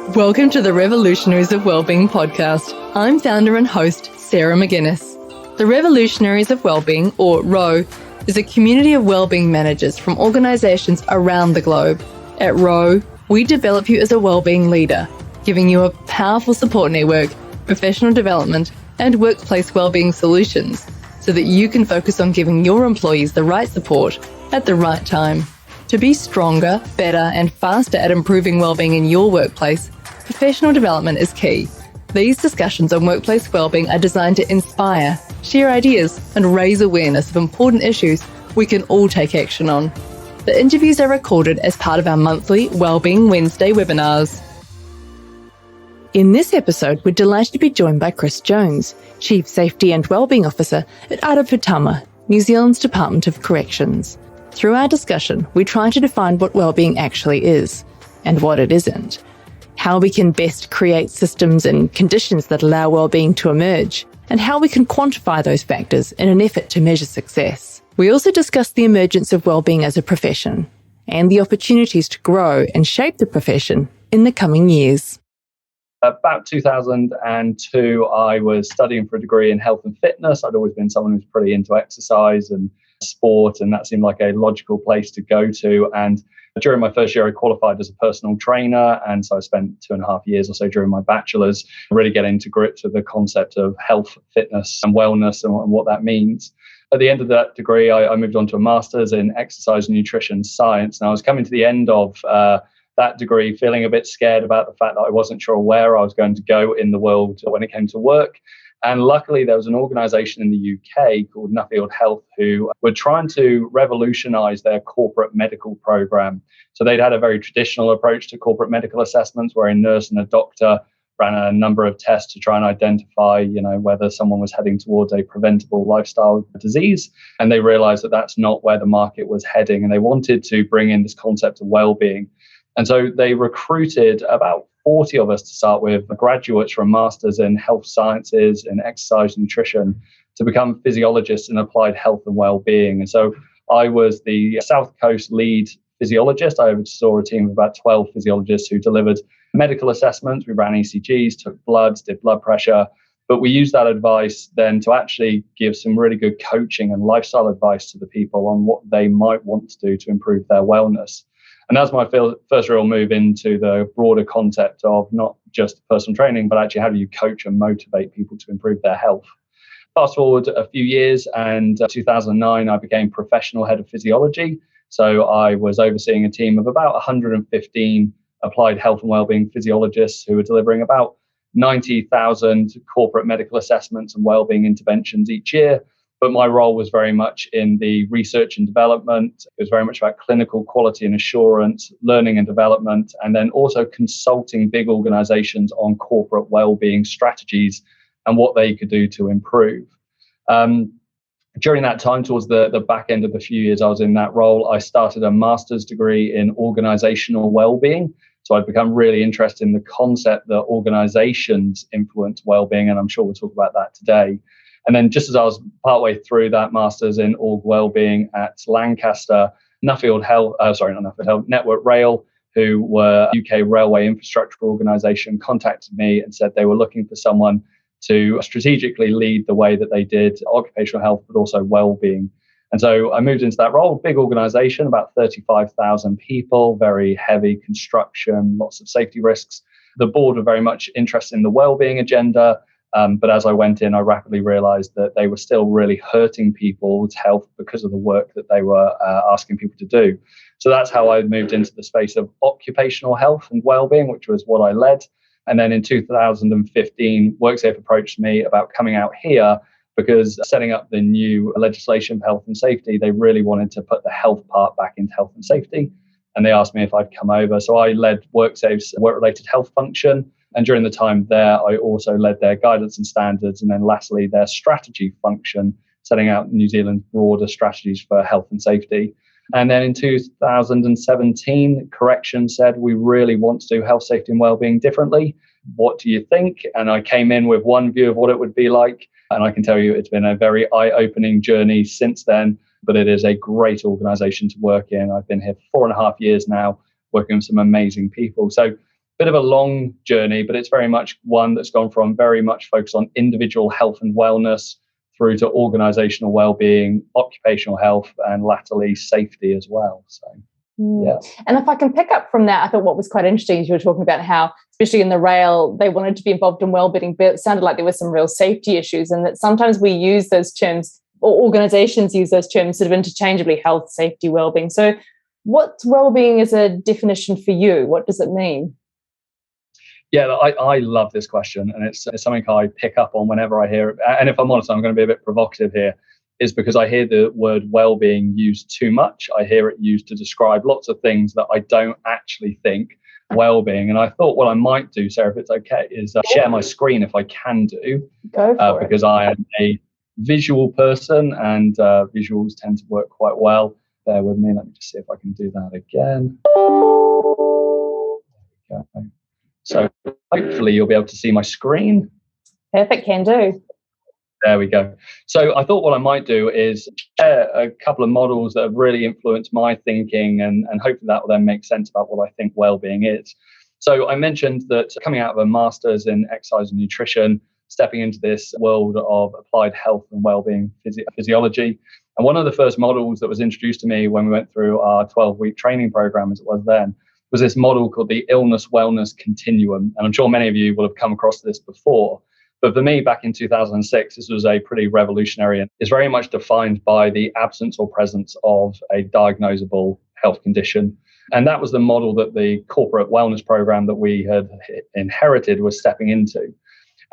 Welcome to the Revolutionaries of Wellbeing podcast. I'm founder and host, Sarah McGuinness. The Revolutionaries of Wellbeing, or ROW, is a community of wellbeing managers from organisations around the globe. At ROW, we develop you as a wellbeing leader, giving you a powerful support network, professional development, and workplace wellbeing solutions so that you can focus on giving your employees the right support at the right time. To be stronger, better, and faster at improving wellbeing in your workplace, professional development is key. These discussions on workplace wellbeing are designed to inspire, share ideas, and raise awareness of important issues we can all take action on. The interviews are recorded as part of our monthly Wellbeing Wednesday webinars. In this episode, we're delighted to be joined by Chris Jones, Chief Safety and Wellbeing Officer at Ara Poutama, New Zealand's Department of Corrections. Through our discussion, we try to define what wellbeing actually is and what it isn't, how we can best create systems and conditions that allow wellbeing to emerge, and how we can quantify those factors in an effort to measure success. We also discuss the emergence of wellbeing as a profession and the opportunities to grow and shape the profession in the coming years. About 2002, I was studying for a degree in health and fitness. I'd always been someone who's pretty into exercise and sport, and that seemed like a logical place to go to. And during my first year, I qualified as a personal trainer, and so I spent 2.5 years or so during my bachelor's really getting to grips with the concept of health, fitness, and wellness and what that means. At the end of that degree, I moved on to a master's in exercise and nutrition science, and I was coming to the end of that degree feeling a bit scared about the fact that I wasn't sure where I was going to go in the world when it came to work. And luckily, there was an organisation in the UK called Nuffield Health who were trying to revolutionise their corporate medical programme. So they'd had a very traditional approach to corporate medical assessments where a nurse and a doctor ran a number of tests to try and identify, whether someone was heading towards a preventable lifestyle disease. And they realised that that's not where the market was heading. And they wanted to bring in this concept of well-being. And so they recruited about 40 of us to start with, graduates from masters in health sciences and exercise nutrition, to become physiologists in applied health and well-being. And so I was the South Coast lead physiologist. I oversaw a team of about 12 physiologists who delivered medical assessments. We ran ECGs, took bloods, did blood pressure. But we used that advice then to actually give some really good coaching and lifestyle advice to the people on what they might want to do to improve their wellness. And that's my first real move into the broader concept of not just personal training, but actually how do you coach and motivate people to improve their health. Fast forward a few years, and 2009, I became professional head of physiology. So I was overseeing a team of about 115 applied health and wellbeing physiologists who were delivering about 90,000 corporate medical assessments and wellbeing interventions each year. But my role was very much in the research and development. It was very much about clinical quality and assurance, learning and development, and then also consulting big organizations on corporate well-being strategies and what they could do to improve. During that time, towards the back end of the few years I was in that role, I started a master's degree in organizational well-being. So I'd become really interested in the concept that organizations influence well-being, and I'm sure we'll talk about that today. And then just as I was partway through that master's in org wellbeing at Lancaster, Network Rail, who were a UK railway infrastructure organisation, contacted me and said they were looking for someone to strategically lead the way that they did occupational health, but also wellbeing. And so I moved into that role, big organisation, about 35,000 people, very heavy construction, lots of safety risks. The board were very much interested in the wellbeing agenda. But as I went in, I rapidly realized that they were still really hurting people's health because of the work that they were asking people to do. So that's how I moved into the space of occupational health and wellbeing, which was what I led. And then in 2015, WorkSafe approached me about coming out here because setting up the new legislation for health and safety, they really wanted to put the health part back into health and safety. And they asked me if I'd come over. So I led WorkSafe's work-related health function. And during the time there, I also led their guidance and standards, and then lastly, their strategy function, setting out New Zealand's broader strategies for health and safety. And then in 2017, Corrections said, we really want to do health, safety and wellbeing differently. What do you think? And I came in with one view of what it would be like. And I can tell you it's been a very eye-opening journey since then, but it is a great organization to work in. I've been here for 4.5 years now, working with some amazing people. So bit of a long journey, but it's very much one that's gone from very much focused on individual health and wellness through to organizational well-being, occupational health, and latterly safety as well. So, yeah. And if I can pick up from that, I thought what was quite interesting is you were talking about how, especially in the rail, they wanted to be involved in well-being, but it sounded like there were some real safety issues, and that sometimes we use those terms, or organizations use those terms sort of interchangeably: health, safety, well-being. So what's well-being as a definition for you? What does it mean? Yeah, I love this question, and it's something I pick up on whenever I hear it. And if I'm honest, I'm going to be a bit provocative here, is because I hear the word well-being used too much. I hear it used to describe lots of things that I don't actually think well-being. And I thought what I might do, Sarah, if it's okay, is share my screen if I can do. Go for it. Because I am a visual person, and visuals tend to work quite well. Bear with me. Let me just see if I can do that again. There we go. So hopefully you'll be able to see my screen. Perfect, can do. There we go. So I thought what I might do is share a couple of models that have really influenced my thinking, and hopefully that will then make sense about what I think well-being is. So I mentioned that coming out of a master's in exercise and nutrition, stepping into this world of applied health and well-being physiology. And one of the first models that was introduced to me when we went through our 12-week training program, as it was then, was this model called the illness wellness continuum. And I'm sure many of you will have come across this before. But for me, back in 2006, this was a pretty revolutionary, and is very much defined by the absence or presence of a diagnosable health condition. And that was the model that the corporate wellness program that we had inherited was stepping into.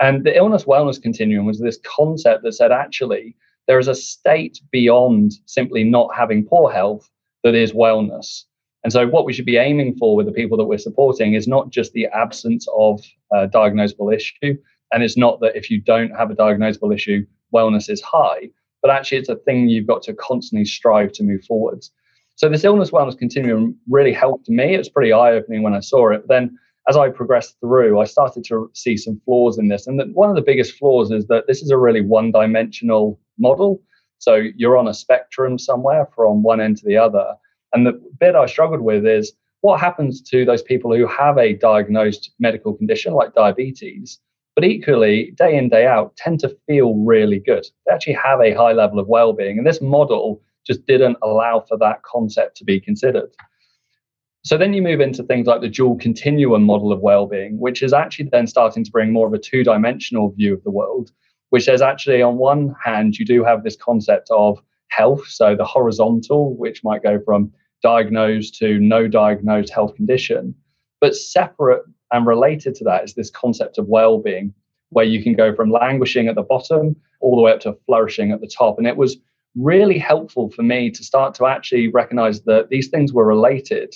And the illness wellness continuum was this concept that said, actually, there is a state beyond simply not having poor health that is wellness. And so what we should be aiming for with the people that we're supporting is not just the absence of a diagnosable issue. And it's not that if you don't have a diagnosable issue, wellness is high, but actually it's a thing you've got to constantly strive to move forwards. So this illness wellness continuum really helped me. It was pretty eye-opening when I saw it. But then as I progressed through, I started to see some flaws in this. And one of the biggest flaws is that this is a really one-dimensional model. So you're on a spectrum somewhere from one end to the other. And the bit I struggled with is what happens to those people who have a diagnosed medical condition like diabetes, but equally, day in, day out, tend to feel really good. They actually have a high level of well-being. And this model just didn't allow for that concept to be considered. So then you move into things like the dual continuum model of well-being, which is actually then starting to bring more of a two-dimensional view of the world, which says actually on one hand, you do have this concept of health, so the horizontal, which might go from diagnosed to no diagnosed health condition. But separate and related to that is this concept of well-being, where you can go from languishing at the bottom all the way up to flourishing at the top. And it was really helpful for me to start to actually recognize that these things were related,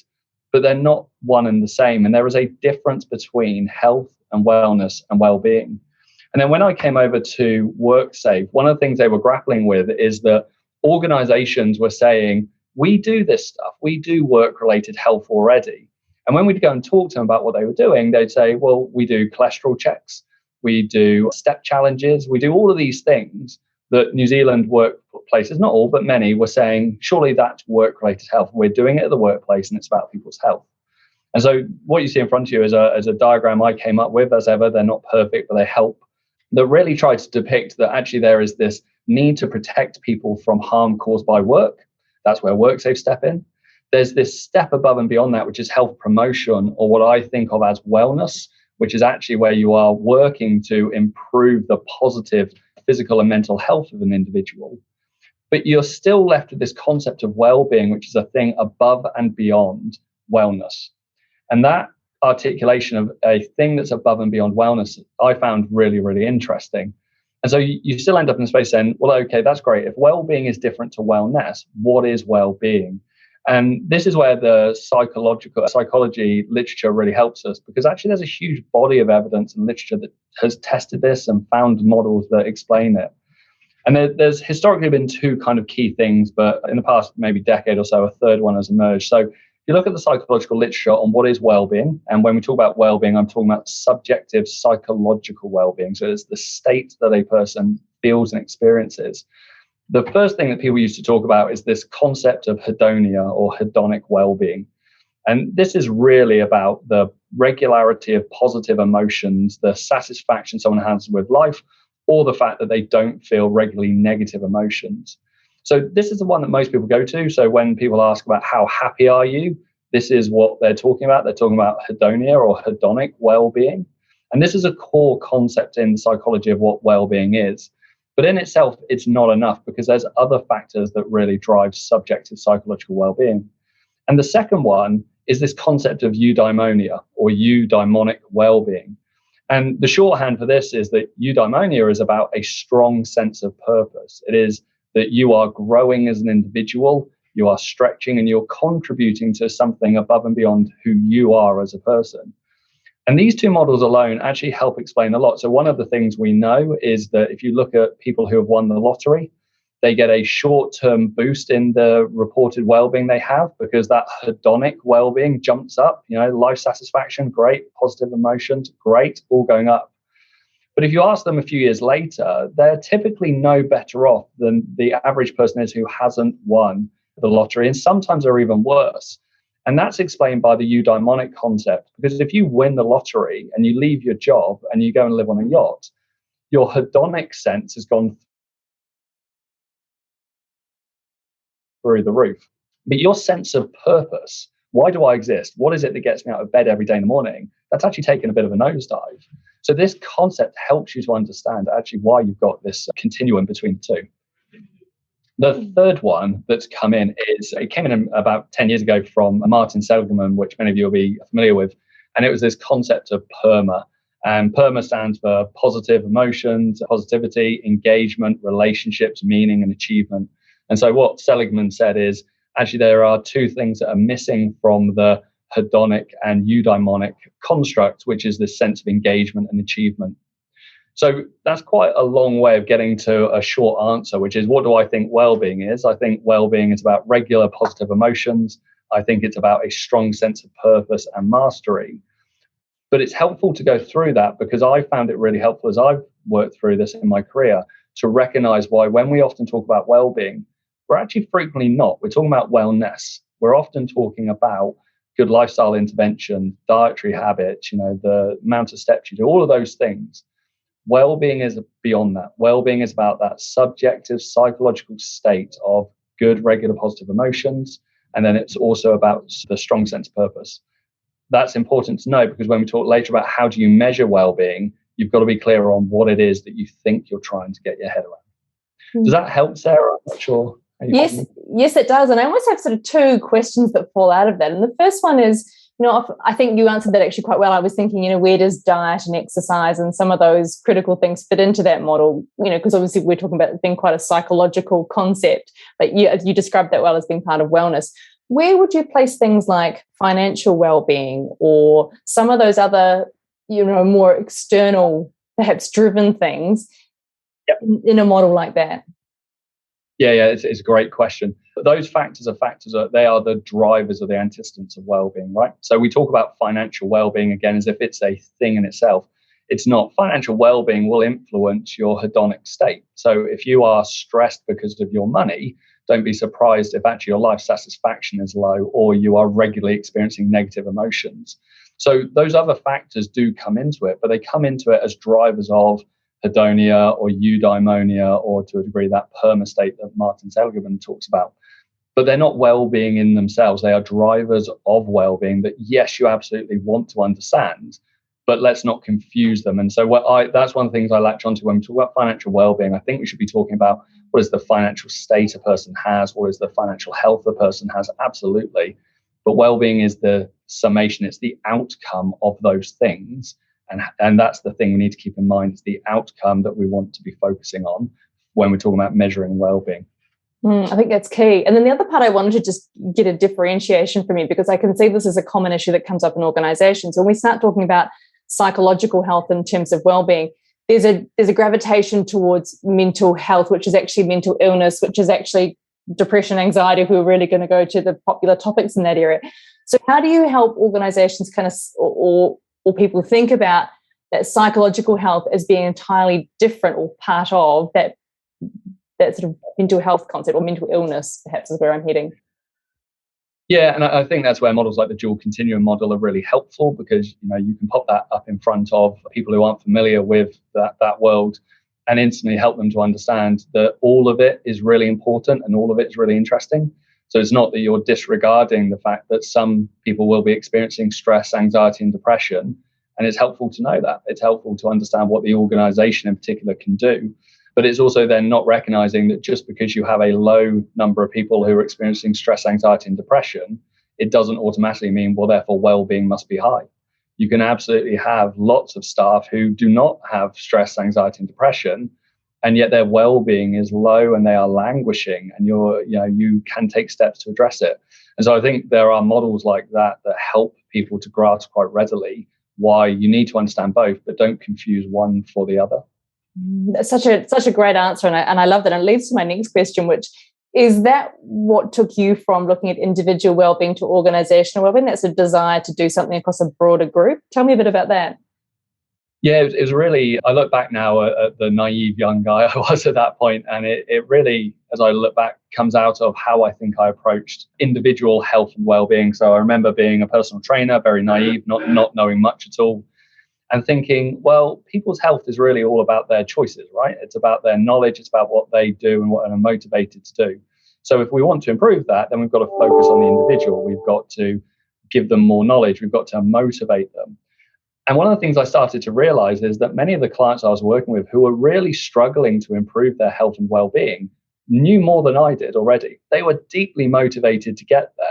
but they're not one and the same. And there is a difference between health and wellness and well-being. And then when I came over to WorkSafe, one of the things they were grappling with is that organizations were saying, we do this stuff, we do work-related health already. And when we'd go and talk to them about what they were doing, they'd say, well, we do cholesterol checks, we do step challenges, we do all of these things that New Zealand workplaces, not all, but many, were saying, surely that's work-related health. We're doing it at the workplace and it's about people's health. And so what you see in front of you is a diagram I came up with. As ever, they're not perfect, but they help, that really try to depict that actually there is this need to protect people from harm caused by work. That's where WorkSafe step in. There's this step above and beyond that, which is health promotion, or what I think of as wellness, which is actually where you are working to improve the positive physical and mental health of an individual. But you're still left with this concept of well-being, which is a thing above and beyond wellness. And that articulation of a thing that's above and beyond wellness, I found really, really interesting. And so you still end up in the space saying, well, okay, that's great. If well-being is different to wellness, what is well-being? And this is where the psychology literature really helps us, because actually there's a huge body of evidence and literature that has tested this and found models that explain it. And there's historically been two kind of key things, but in the past maybe decade or so, a third one has emerged. So if you look at the psychological literature on what is well-being, and when we talk about well-being, I'm talking about subjective psychological well-being. So it's the state that a person feels and experiences. The first thing that people used to talk about is this concept of hedonia or hedonic well-being. And this is really about the regularity of positive emotions, the satisfaction someone has with life, or the fact that they don't feel regularly negative emotions. So this is the one that most people go to. So when people ask about how happy are you, this is what they're talking about. They're talking about hedonia or hedonic well-being. And this is a core concept in the psychology of what well-being is. But in itself, it's not enough because there's other factors that really drive subjective psychological well-being. And the second one is this concept of eudaimonia or eudaimonic well-being. And the shorthand for this is that eudaimonia is about a strong sense of purpose. It is that you are growing as an individual, you are stretching, and you're contributing to something above and beyond who you are as a person. And these two models alone actually help explain a lot. So one of the things we know is that if you look at people who have won the lottery, they get a short-term boost in the reported well-being they have because that hedonic well-being jumps up. Life satisfaction, great. Positive emotions, great, all going up. But if you ask them a few years later, they're typically no better off than the average person is who hasn't won the lottery, and sometimes they're even worse. And that's explained by the eudaimonic concept, because if you win the lottery and you leave your job and you go and live on a yacht, your hedonic sense has gone through the roof. But your sense of purpose, why do I exist? What is it that gets me out of bed every day in the morning? That's actually taken a bit of a nosedive. So this concept helps you to understand actually why you've got this continuum between the two. The third one that's come in it came in about 10 years ago from Martin Seligman, which many of you will be familiar with. And it was this concept of PERMA. And PERMA stands for positive emotions, positivity, engagement, relationships, meaning, and achievement. And so what Seligman said is actually there are two things that are missing from the hedonic and eudaimonic construct, which is this sense of engagement and achievement. So that's quite a long way of getting to a short answer, which is what do I think well-being is? I think well-being is about regular positive emotions. I think it's about a strong sense of purpose and mastery. But it's helpful to go through that because I found it really helpful as I've worked through this in my career to recognize why when we often talk about well-being, we're actually frequently not. We're talking about wellness. We're often talking about good lifestyle intervention, dietary habits, the amount of steps you do, all of those things. Well-being is beyond that. Well-being is about that subjective psychological state of good, regular, positive emotions. And then it's also about the strong sense of purpose. That's important to know because when we talk later about how do you measure well-being, you've got to be clear on what it is that you think you're trying to get your head around. Does that help, Sarah? I'm not sure. Yes, it does. And I almost have sort of two questions that fall out of that. And the first one is, I think you answered that actually quite well. I was thinking, where does diet and exercise and some of those critical things fit into that model? Because obviously we're talking about it being quite a psychological concept, but you described that well as being part of wellness. Where would you place things like financial well-being or some of those other, more external, perhaps driven things in a model like that? Yeah, it's a great question. Those factors are they are the drivers of the antecedents of well-being, right? So we talk about financial well-being again as if it's a thing in itself. It's not. Financial well-being will influence your hedonic state. So if you are stressed because of your money, don't be surprised if actually your life satisfaction is low or you are regularly experiencing negative emotions. So those other factors do come into it, but they come into it as drivers of hedonia or eudaimonia, or to a degree that PERMA state that Martin Seligman talks about. But they're not well-being in themselves. They are drivers of well-being that, yes, you absolutely want to understand, but let's not confuse them. And so that's one of the things I latch onto when we talk about financial well-being. I think we should be talking about what is the financial state a person has, what is the financial health a person has, absolutely. But well-being is the summation, it's the outcome of those things. And that's the thing we need to keep in mind, is the outcome that we want to be focusing on when we're talking about measuring well-being. I think that's key. And then the other part I wanted to just get a differentiation from you, because I can see this is a common issue that comes up in organizations. When we start talking about psychological health in terms of well-being, there's a gravitation towards mental health, which is actually mental illness, which is actually depression, anxiety, if we were really going to go to the popular topics in that area. So how do you help organizations kind of, or people think about that psychological health as being entirely different or part of that sort of mental health concept, or mental illness, perhaps, is where I'm heading? Yeah, and I think that's where models like the dual continuum model are really helpful, because you can pop that up in front of people who aren't familiar with that world and instantly help them to understand that all of it is really important and all of it is really interesting. So it's not that you're disregarding the fact that some people will be experiencing stress, anxiety, and depression. And it's helpful to know that. It's helpful to understand what the organization in particular can do. But it's also then not recognizing that just because you have a low number of people who are experiencing stress, anxiety, and depression, it doesn't automatically mean, well, therefore, well-being must be high. You can absolutely have lots of staff who do not have stress, anxiety, and depression, and yet their well-being is low and they are languishing, and you can take steps to address it. And so I think there are models like that help people to grasp quite readily why you need to understand both, but don't confuse one for the other. That's such a great answer, and I love that. And it leads to my next question, which is that what took you from looking at individual wellbeing to organizational wellbeing? That's a desire to do something across a broader group. Tell me a bit about that. Yeah, it was really, I look back now at the naive young guy I was at that point, and it really, as I look back, comes out of how I think I approached individual health and well-being. So I remember being a personal trainer, very naive, not knowing much at all, and thinking, well, people's health is really all about their choices, right? It's about their knowledge, it's about what they do and what they're motivated to do. So if we want to improve that, then we've got to focus on the individual. We've got to give them more knowledge. We've got to motivate them. And one of the things I started to realize is that many of the clients I was working with who were really struggling to improve their health and well-being knew more than I did already. They were deeply motivated to get there.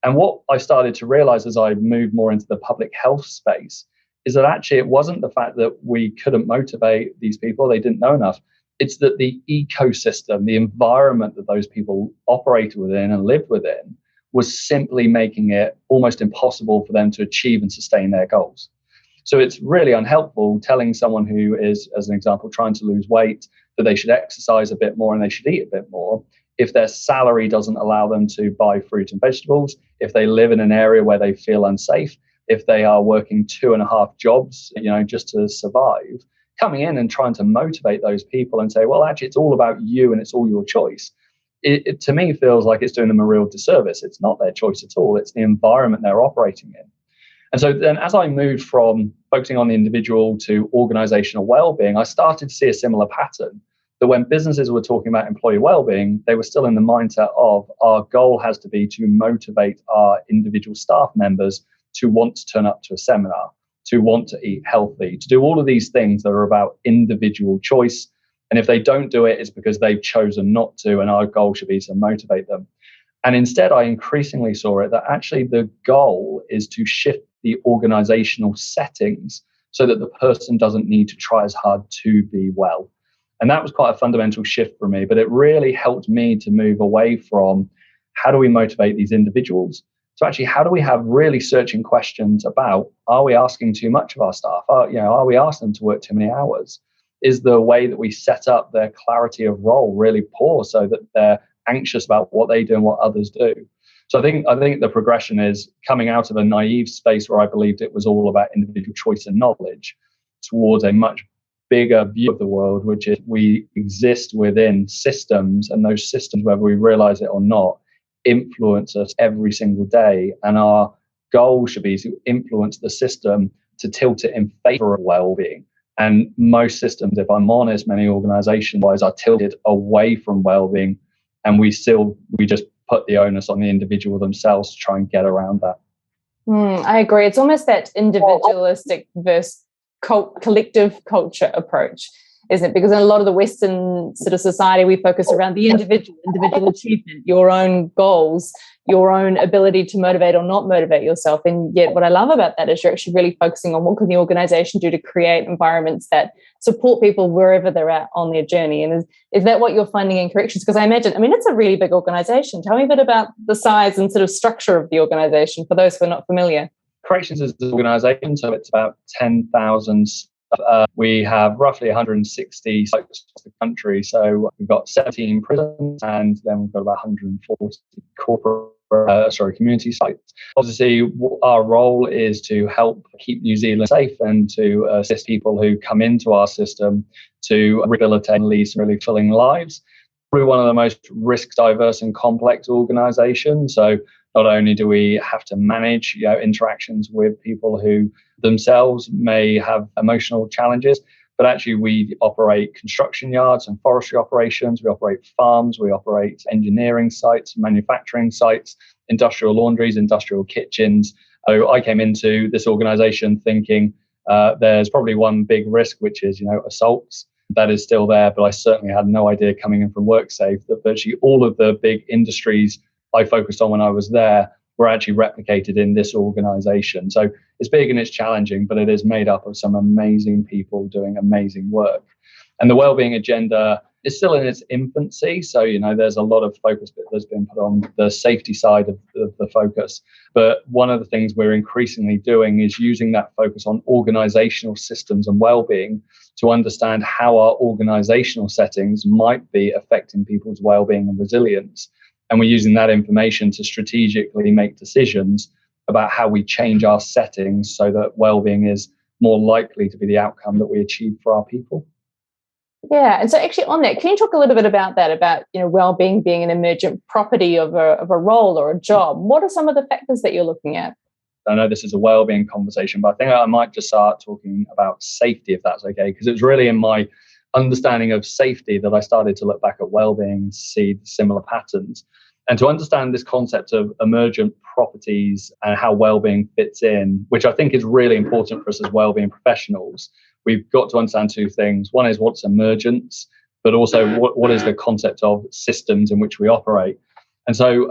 And what I started to realize as I moved more into the public health space is that actually it wasn't the fact that we couldn't motivate these people, they didn't know enough. It's that the ecosystem, the environment that those people operated within and lived within was simply making it almost impossible for them to achieve and sustain their goals. So it's really unhelpful telling someone who is, as an example, trying to lose weight that they should exercise a bit more and they should eat a bit more if their salary doesn't allow them to buy fruit and vegetables, if they live in an area where they feel unsafe, if they are working 2.5 jobs, just to survive. Coming in and trying to motivate those people and say, well, actually, it's all about you and it's all your choice. It to me feels like it's doing them a real disservice. It's not their choice at all. It's the environment they're operating in. And so then as I moved from focusing on the individual to organizational well-being, I started to see a similar pattern, that when businesses were talking about employee well-being, they were still in the mindset of our goal has to be to motivate our individual staff members to want to turn up to a seminar, to want to eat healthy, to do all of these things that are about individual choice. And if they don't do it, it's because they've chosen not to, and our goal should be to motivate them. And instead, I increasingly saw it that actually the goal is to shift the organizational settings so that the person doesn't need to try as hard to be well. And that was quite a fundamental shift for me, but it really helped me to move away from how do we motivate these individuals to actually how do we have really searching questions about, are we asking too much of our staff? Are we asking them to work too many hours? Is the way that we set up their clarity of role really poor so that they're anxious about what they do and what others do? So I think the progression is coming out of a naive space where I believed it was all about individual choice and knowledge towards a much bigger view of the world, which is we exist within systems, and those systems, whether we realize it or not, influence us every single day. And our goal should be to influence the system to tilt it in favor of well-being. And most systems, if I'm honest, many organization-wise, are tilted away from well-being, and we just put the onus on the individual themselves to try and get around that. I agree. It's almost that individualistic versus collective culture approach, isn't it? Because in a lot of the Western sort of society, we focus around the individual achievement, your own goals, your own ability to motivate or not motivate yourself. And yet what I love about that is you're actually really focusing on what can the organization do to create environments that support people wherever they're at on their journey. And is that what you're finding in corrections? Because I imagine, it's a really big organization. Tell me a bit about the size and sort of structure of the organization for those who are not familiar. Corrections is an organization, so it's about 10,000. We have roughly 160 sites across the country. So we've got 17 prisons, and then we've got about 140 community sites. Obviously, our role is to help keep New Zealand safe and to assist people who come into our system to rehabilitate and lead really fulfilling lives. We're one of the most risk diverse and complex organizations. So Not only do we have to manage interactions with people who themselves may have emotional challenges, but actually we operate construction yards and forestry operations, we operate farms, we operate engineering sites, manufacturing sites, industrial laundries, industrial kitchens. So I came into this organization thinking there's probably one big risk, which is, assaults. That is still there, but I certainly had no idea coming in from WorkSafe that virtually all of the big industries I focused on when I was there were actually replicated in this organization. So it's big and it's challenging, but it is made up of some amazing people doing amazing work. And the wellbeing agenda is still in its infancy. So, there's a lot of focus that's been put on the safety side of the focus. But one of the things we're increasingly doing is using that focus on organizational systems and wellbeing to understand how our organizational settings might be affecting people's wellbeing and resilience. And we're using that information to strategically make decisions about how we change our settings so that wellbeing is more likely to be the outcome that we achieve for our people. Yeah, and so actually on that, can you talk a little bit about that, about well-being being an emergent property of a role or a job? What are some of the factors that you're looking at? I know this is a well-being conversation, but I think I might just start talking about safety, if that's okay, because it was really in my understanding of safety that I started to look back at well-being and see similar patterns. And to understand this concept of emergent properties and how well-being fits in, which I think is really important for us as well-being professionals, we've got to understand two things. One is what's emergence, but also what is the concept of systems in which we operate. And so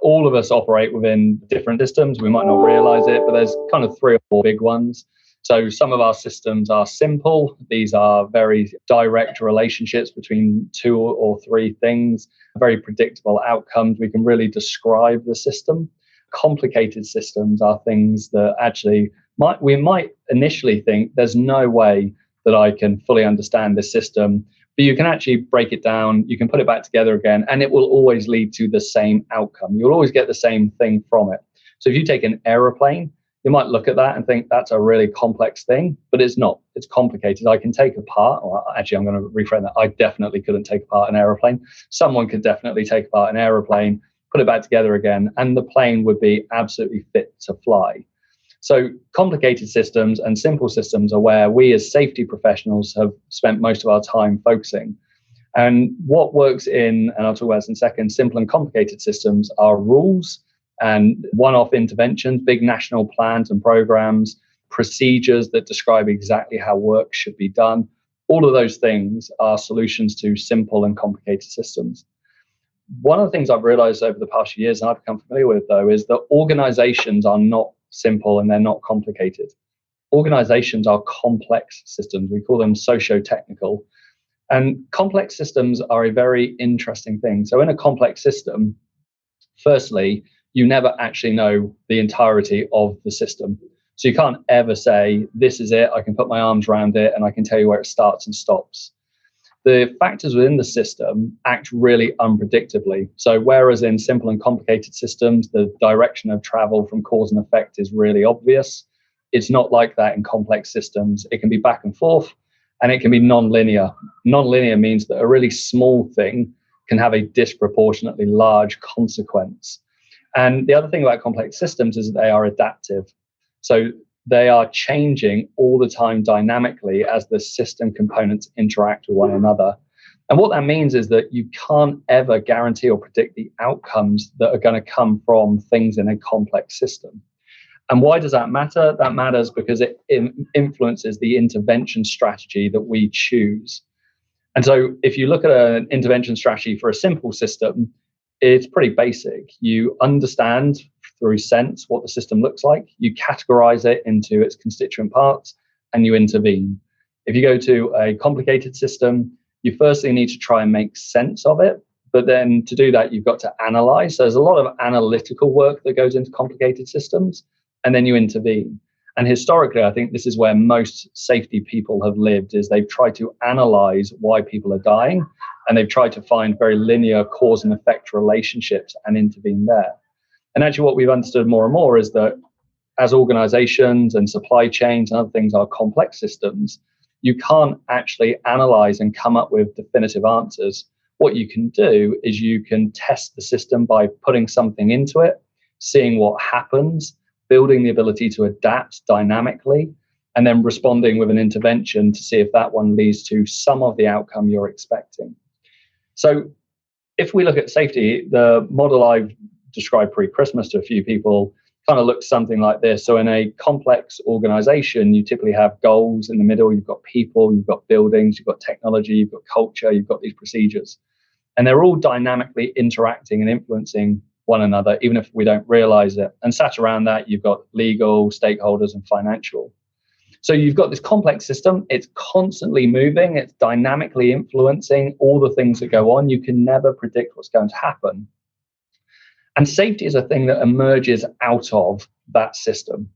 all of us operate within different systems. We might not realize it, but there's kind of 3 or 4 big ones. So some of our systems are simple. These are very direct relationships between 2 or 3 things, very predictable outcomes. We can really describe the system. Complicated systems are things that actually we might initially think there's no way that I can fully understand this system, but you can actually break it down, you can put it back together again, and it will always lead to the same outcome. You'll always get the same thing from it. So if you take an aeroplane, you might look at that and think that's a really complex thing, but it's not. It's complicated. I can take apart, or actually I'm going to reframe that. I definitely couldn't take apart an aeroplane. Someone could definitely take apart an aeroplane, put it back together again, and the plane would be absolutely fit to fly. So complicated systems and simple systems are where we as safety professionals have spent most of our time focusing. And what works in, and I'll talk about this in a second, simple and complicated systems are rules and one-off interventions, big national plans and programs, procedures that describe exactly how work should be done. All of those things are solutions to simple and complicated systems. One of the things I've realized over the past few years, and I've become familiar with, though, is that organizations are not simple and they're not complicated. Organizations are complex systems. We call them socio-technical. And complex systems are a very interesting thing. So in a complex system, firstly, you never actually know the entirety of the system. So you can't ever say, this is it, I can put my arms around it, and I can tell you where it starts and stops. The factors within the system act really unpredictably. So whereas in simple and complicated systems, the direction of travel from cause and effect is really obvious, it's not like that in complex systems. It can be back and forth, and it can be non-linear. Non-linear means that a really small thing can have a disproportionately large consequence. And the other thing about complex systems is that they are adaptive. So they are changing all the time dynamically as the system components interact with one another. And what that means is that you can't ever guarantee or predict the outcomes that are going to come from things in a complex system. And why does that matter? That matters because it influences the intervention strategy that we choose. And so if you look at an intervention strategy for a simple system, it's pretty basic. You understand through sense what the system looks like, you categorize it into its constituent parts, and you intervene. If you go to a complicated system, you firstly need to try and make sense of it, but then to do that, you've got to analyze. So there's a lot of analytical work that goes into complicated systems, and then you intervene. And historically, I think this is where most safety people have lived, is they've tried to analyze why people are dying, and they've tried to find very linear cause and effect relationships and intervene there. And actually what we've understood more and more is that as organizations and supply chains and other things are complex systems, you can't actually analyze and come up with definitive answers. What you can do is you can test the system by putting something into it, seeing what happens, building the ability to adapt dynamically, and then responding with an intervention to see if that one leads to some of the outcome you're expecting. So if we look at safety, the model I've described pre-Christmas to a few people kind of looks something like this. So in a complex organization, you typically have goals in the middle, you've got people, you've got buildings, you've got technology, you've got culture, you've got these procedures. And they're all dynamically interacting and influencing one another, even if we don't realize it. And sat around that, you've got legal, stakeholders, and financial. So you've got this complex system. It's constantly moving. It's dynamically influencing all the things that go on. You can never predict what's going to happen. And safety is a thing that emerges out of that system.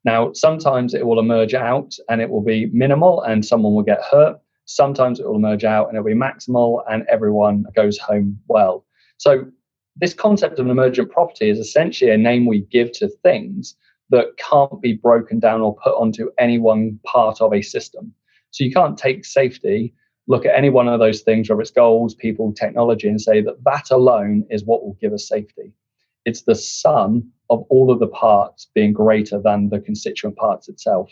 Now, sometimes it will emerge out and it will be minimal and someone will get hurt. Sometimes it will emerge out and it'll be maximal and everyone goes home well. So this concept of an emergent property is essentially a name we give to things that can't be broken down or put onto any one part of a system. So you can't take safety, look at any one of those things, whether it's goals, people, technology, and say that that alone is what will give us safety. It's the sum of all of the parts being greater than the constituent parts itself.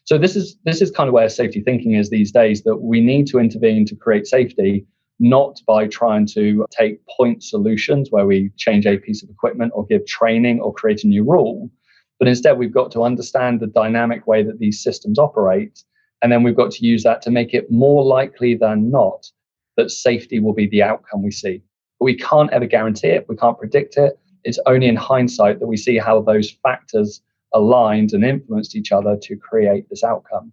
So this is kind of where safety thinking is these days, that we need to intervene to create safety, not by trying to take point solutions where we change a piece of equipment or give training or create a new rule. But instead, we've got to understand the dynamic way that these systems operate. And then we've got to use that to make it more likely than not that safety will be the outcome we see. But we can't ever guarantee it. We can't predict it. It's only in hindsight that we see how those factors aligned and influenced each other to create this outcome.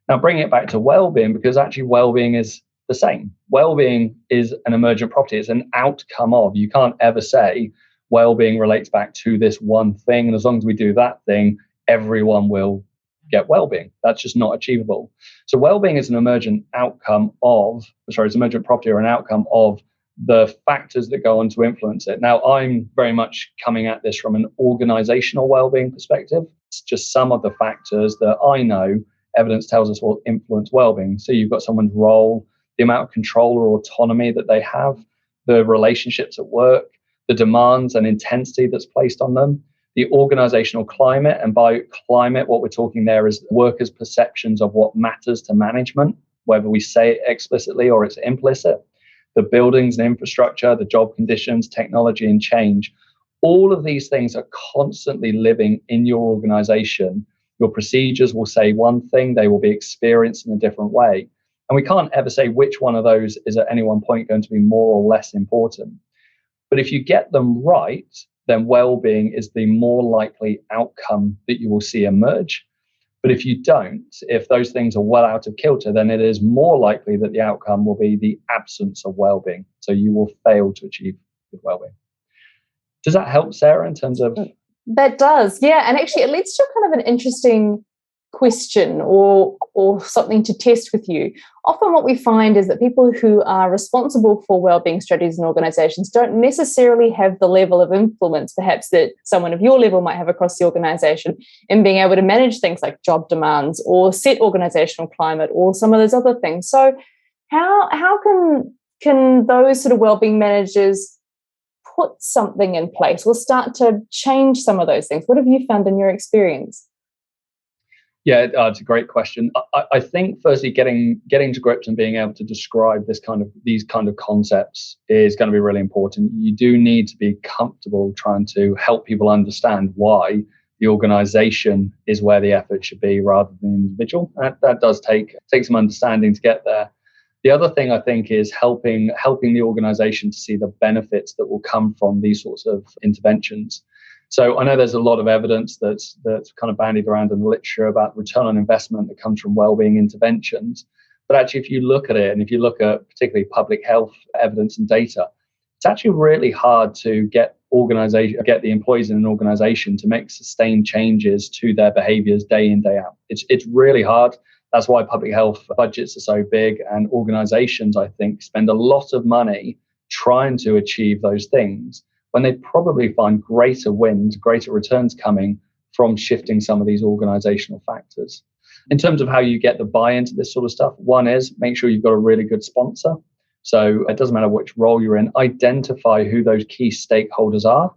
Now, bring it back to well-being, because actually well-being is the same. Well-being is an emergent property. It's an outcome of. You can't ever say well-being relates back to this one thing, and as long as we do that thing, everyone will get well-being. That's just not achievable. So well-being is an emergent outcome of, it's emergent property or an outcome of the factors that go on to influence it. Now, I'm very much coming at this from an organizational well-being perspective. It's just some of the factors that I know evidence tells us will influence well-being. So you've got someone's role, the amount of control or autonomy that they have, the relationships at work, the demands and intensity that's placed on them, the organizational climate. And by climate, what we're talking there is workers' perceptions of what matters to management, whether we say it explicitly or it's implicit, the buildings and infrastructure, the job conditions, technology and change. All of these things are constantly living in your organization. Your procedures will say one thing, they will be experienced in a different way. And we can't ever say which one of those is at any one point going to be more or less important. But if you get them right, then well-being is the more likely outcome that you will see emerge. But if you don't, if those things are well out of kilter, then it is more likely that the outcome will be the absence of well-being. So you will fail to achieve good well-being. Does that help, Sarah, in terms of... That does, yeah. And actually, it leads to kind of an interesting question or something to test with you. Often what we find is that people who are responsible for wellbeing strategies in organizations don't necessarily have the level of influence perhaps that someone of your level might have across the organization in being able to manage things like job demands or set organizational climate or some of those other things. So how can those sort of wellbeing managers put something in place or start to change some of those things? What have you found in your experience? Yeah, it's a great question. I think firstly, getting to grips and being able to describe these kind of concepts is going to be really important. You do need to be comfortable trying to help people understand why the organization is where the effort should be rather than the individual. That does take some understanding to get there. The other thing I think is helping the organization to see the benefits that will come from these sorts of interventions. So I know there's a lot of evidence that's kind of bandied around in the literature about return on investment that comes from wellbeing interventions. But actually, if you look at it, and if you look at particularly public health evidence and data, it's actually really hard to get the employees in an organization to make sustained changes to their behaviors day in, day out. It's really hard. That's why public health budgets are so big, and organizations, I think, spend a lot of money trying to achieve those things, when they probably find greater wins, greater returns coming from shifting some of these organizational factors. In terms of how you get the buy-in to this sort of stuff, one is make sure you've got a really good sponsor. So it doesn't matter which role you're in, identify who those key stakeholders are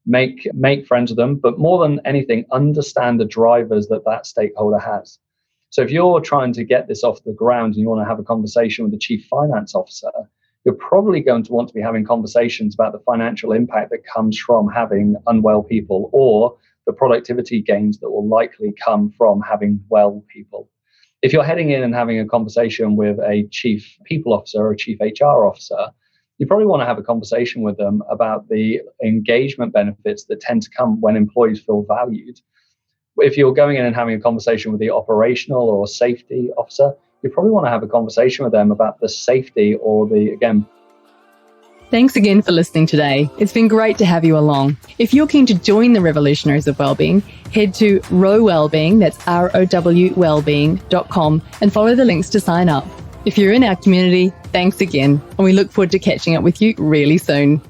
make friends with them, but more than anything, understand the drivers that stakeholder has. So if you're trying to get this off the ground and you want to have a conversation with the chief finance officer, you're probably going to want to be having conversations about the financial impact that comes from having unwell people, or the productivity gains that will likely come from having well people. If you're heading in and having a conversation with a chief people officer or a chief HR officer, you probably want to have a conversation with them about the engagement benefits that tend to come when employees feel valued. If you're going in and having a conversation with the operational or safety officer, you probably want to have a conversation with them about the safety or Thanks again for listening today. It's been great to have you along. If you're keen to join the Revolutionaries of Wellbeing, head to Row Wellbeing, that's ROWwellbeing.com, and follow the links to sign up. If you're in our community, thanks again, and we look forward to catching up with you really soon.